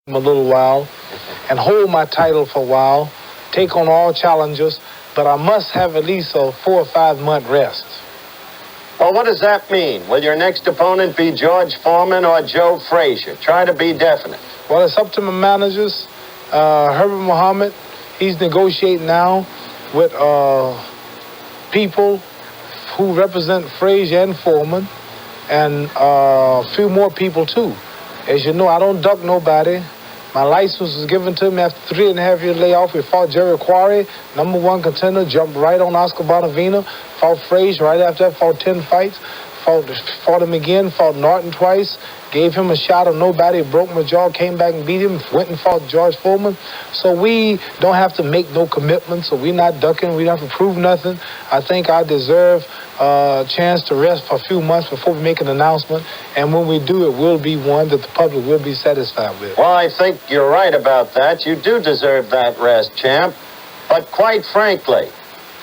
a little while and hold my title for a while, take on all challenges, but I must have at least a 4 or 5 month rest. Well, what does that mean? Will your next opponent be George Foreman or Joe Frazier? Try to be definite. Well, it's up to my managers. Herbert Muhammad, he's negotiating now with people who represent Frazier and Foreman, and a few more people too. As you know, I don't duck nobody. My license was given to me after 3.5 year layoff. We fought Jerry Quarry, #1 contender, jumped right on Oscar Bonavina, fought Frazier right after that, fought 10 fights, fought him again, fought Norton twice, gave him a shot of nobody, broke my jaw, came back and beat him, went and fought George Foreman. So we don't have to make no commitments, so we're not ducking, we don't have to prove nothing. I think I deserve a chance to rest for a few months before we make an announcement, and when we do, it will be one that the public will be satisfied with. Well, I think you're right about that. You do deserve that rest, champ. But quite frankly,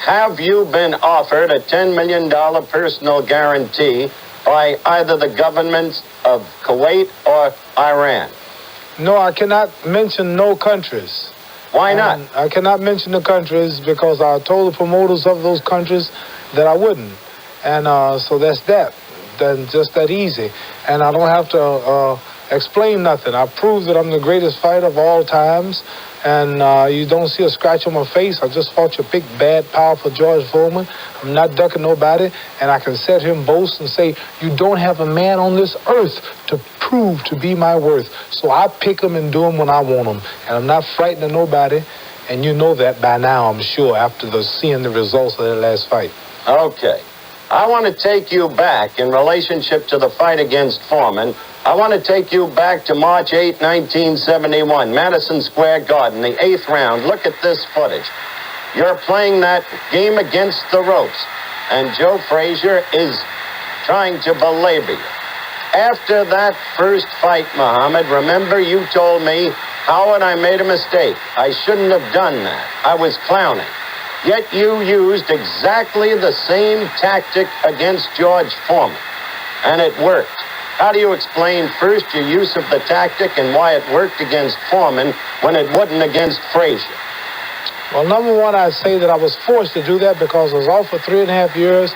have you been offered a $10 million personal guarantee by either the governments of Kuwait or Iran? No, I cannot mention no countries. Why not? I cannot mention the countries because I told the promoters of those countries that I wouldn't. And so that's that. Then just that easy. And I don't have to explain nothing. I proved that I'm the greatest fighter of all times. And you don't see a scratch on my face. I just fought your big, bad, powerful George Foreman. I'm not ducking nobody. And I can set him boast and say, you don't have a man on this earth to prove to be my worth. So I pick him and do him when I want him. And I'm not frightened of nobody. And you know that by now, I'm sure, after seeing the results of that last fight. Okay. I want to take you back in relationship to the fight against Foreman. I want to take you back to March 8, 1971, Madison Square Garden, the 8th round. Look at this footage. You're playing that game against the ropes, and Joe Frazier is trying to belabor you. After that first fight, Muhammad, remember you told me, Howard, I made a mistake. I shouldn't have done that. I was clowning. Yet you used exactly the same tactic against George Foreman, and it worked. How do you explain first your use of the tactic and why it worked against Foreman when it wouldn't against Frazier? Well, #1, I'd say that I was forced to do that because I was off for 3.5 years.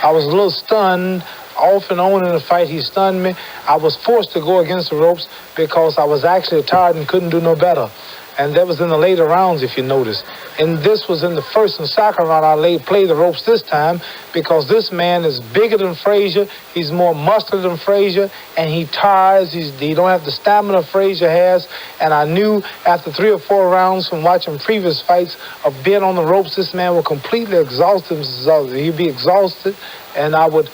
I was a little stunned. Off and on in the fight, he stunned me. I was forced to go against the ropes because I was actually tired and couldn't do no better. And that was in the later rounds, if you notice. And this was in the first and second round. I played the ropes this time because this man is bigger than Frazier. He's more muscular than Frazier, and he tires. He don't have the stamina Frazier has. And I knew after 3 or 4 rounds from watching previous fights of being on the ropes, this man would completely exhaust himself. He'd be exhausted, and I would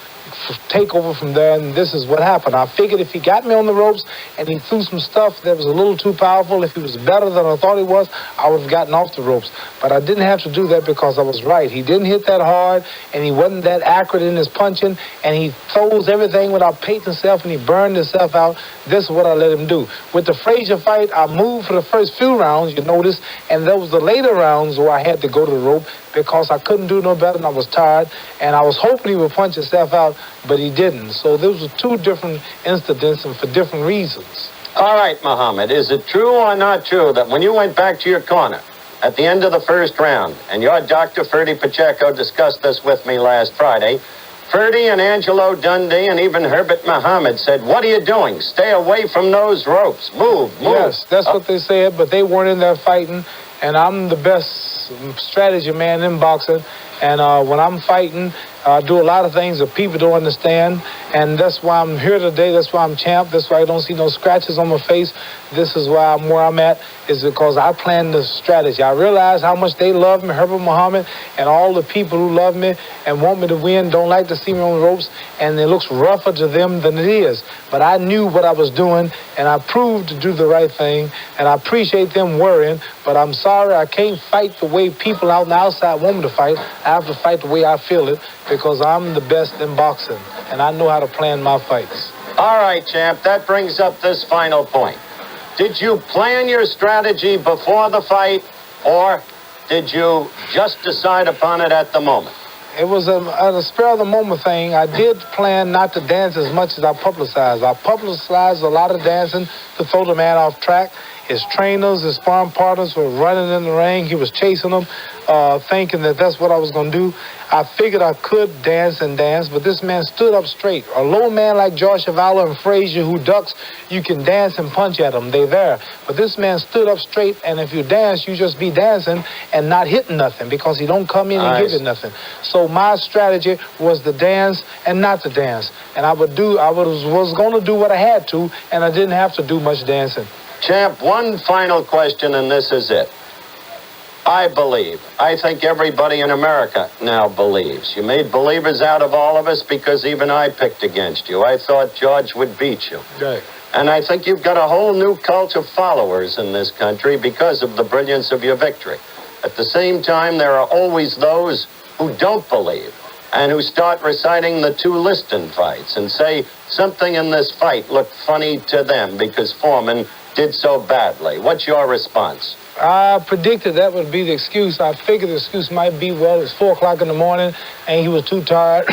take over from there, and this is what happened. I figured if he got me on the ropes and he threw some stuff that was a little too powerful, if he was better than I thought he was, I would have gotten off the ropes. But I didn't have to do that because I was right. He didn't hit that hard, and he wasn't that accurate in his punching, and he throws everything without pacing himself, and he burned himself out. This is what I let him do. With the Frazier fight, I moved for the first few rounds, you notice, and there was the later rounds where I had to go to the rope because I couldn't do no better and I was tired, and I was hoping he would punch himself out, but he didn't. So those were 2 different incidents and for different reasons. All right, Muhammad, is it true or not true that when you went back to your corner at the end of the first round, and your doctor, Ferdy Pacheco, discussed this with me last Friday, Ferdy and Angelo Dundee and even Herbert Muhammad said, what are you doing? Stay away from those ropes. Move. Yes, that's what they said, but they weren't in there fighting, and I'm the best strategy man in boxing. And when I'm fighting, I do a lot of things that people don't understand, and that's why I'm here today. That's why I'm champ. That's why I don't see no scratches on my face. This is why I'm where I'm at, is because I planned the strategy. I realize how much they love me, Herbert Muhammad, and all the people who love me and want me to win don't like to see me on the ropes, and it looks rougher to them than it is. But I knew what I was doing, and I proved to do the right thing, and I appreciate them worrying, but I'm sorry I can't fight the way people out on the outside want me to fight. I have to fight the way I feel it, because I'm the best in boxing, and I know how to plan my fights. All right, champ, that brings up this final point. Did you plan your strategy before the fight, or did you just decide upon it at the moment? It was a spur of the moment thing. I did plan not to dance as much as I publicized. I publicized a lot of dancing to throw the man off track, His trainers, his sparring partners were running in the ring. He was chasing them, thinking that that's what I was going to do. I figured I could dance, but this man stood up straight. A low man like George Foreman and Frazier who ducks, you can dance and punch at them. They're there. But this man stood up straight, and if you dance, you just be dancing and not hitting nothing because he don't come in and give you nothing. So my strategy was to dance and not to dance. And I was going to do what I had to, and I didn't have to do much dancing. Champ, one final question, and this is it. I think everybody in America now believes. You made believers out of all of us because even I picked against you. I thought George would beat you. Right. And I think you've got a whole new cult of followers in this country because of the brilliance of your victory. At the same time, there are always those who don't believe and who start reciting the two Liston fights and say something in this fight looked funny to them because Foreman did so badly. What's your response? I predicted that would be the excuse. I figured the excuse might be, well, it's 4 o'clock in the morning and he was too tired.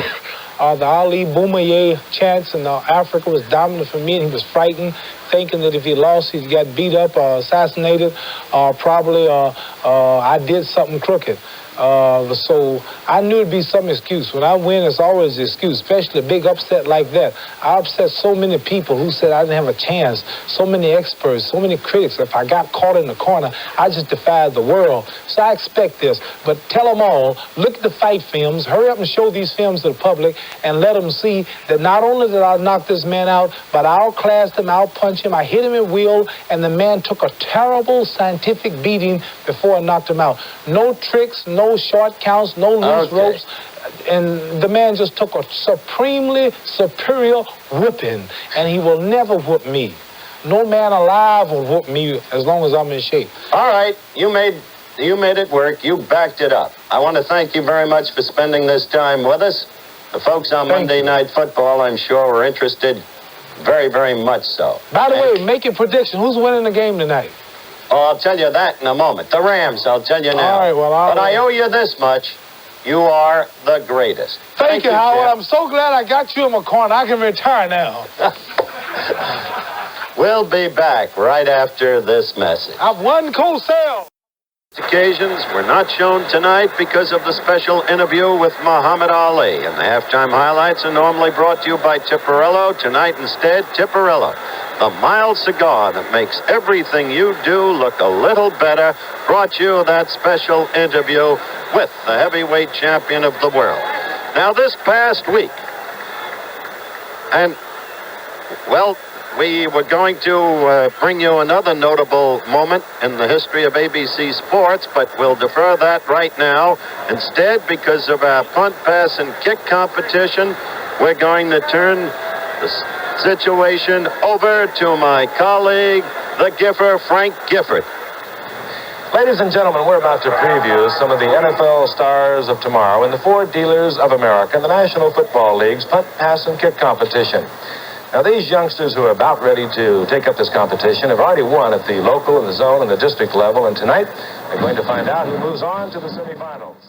The Ali Boumaier chants in Africa was dominant for me, and he was frightened, thinking that if he lost, he'd get beat up or assassinated, or probably I did something crooked. So I knew it'd be some excuse. When I win, it's always an excuse, especially a big upset like that. I upset so many people who said I didn't have a chance, so many experts, so many critics. If I got caught in the corner, I just defied the world. So I expect this. But tell them all, look at the fight films, hurry up and show these films to the public, and let them see that not only did I knock this man out, but I outclassed him, outpunched him, I hit him at will, and the man took a terrible scientific beating before I knocked him out. No tricks, no short counts, no loose ropes, and the man just took a supremely superior whooping, and he will never whoop me. No man alive will whoop me as long as I'm in shape. All right, you made it work. You backed it up. I want to thank you very much for spending this time with us. The folks on Monday Night Football, I'm sure, were interested very, very much so. By the way, make your prediction. Who's winning the game tonight? Oh, I'll tell you that in a moment. The Rams, I'll tell you now. All right, well, but I owe you this much. You are the greatest. Thank you, Howard. Champ. I'm so glad I got you in my corner. I can retire now. We'll be back right after this message. I've won Cosell. Occasions were not shown tonight because of the special interview with Muhammad Ali. And the halftime highlights are normally brought to you by Tipperillo. Tonight, instead, Tipperillo, the mild cigar that makes everything you do look a little better, brought you that special interview with the heavyweight champion of the world. Now, this past week, and, well, we were going to bring you another notable moment in the history of ABC Sports, but we'll defer that right now. Instead, because of our punt, pass, and kick competition, we're going to turn the situation over to my colleague, the Gifford, Frank Gifford. Ladies and gentlemen, we're about to preview some of the NFL stars of tomorrow in the Ford Dealers of America, the National Football League's punt, pass, and kick competition. Now, these youngsters who are about ready to take up this competition have already won at the local and the zone and the district level, and tonight they're going to find out who moves on to the semifinals.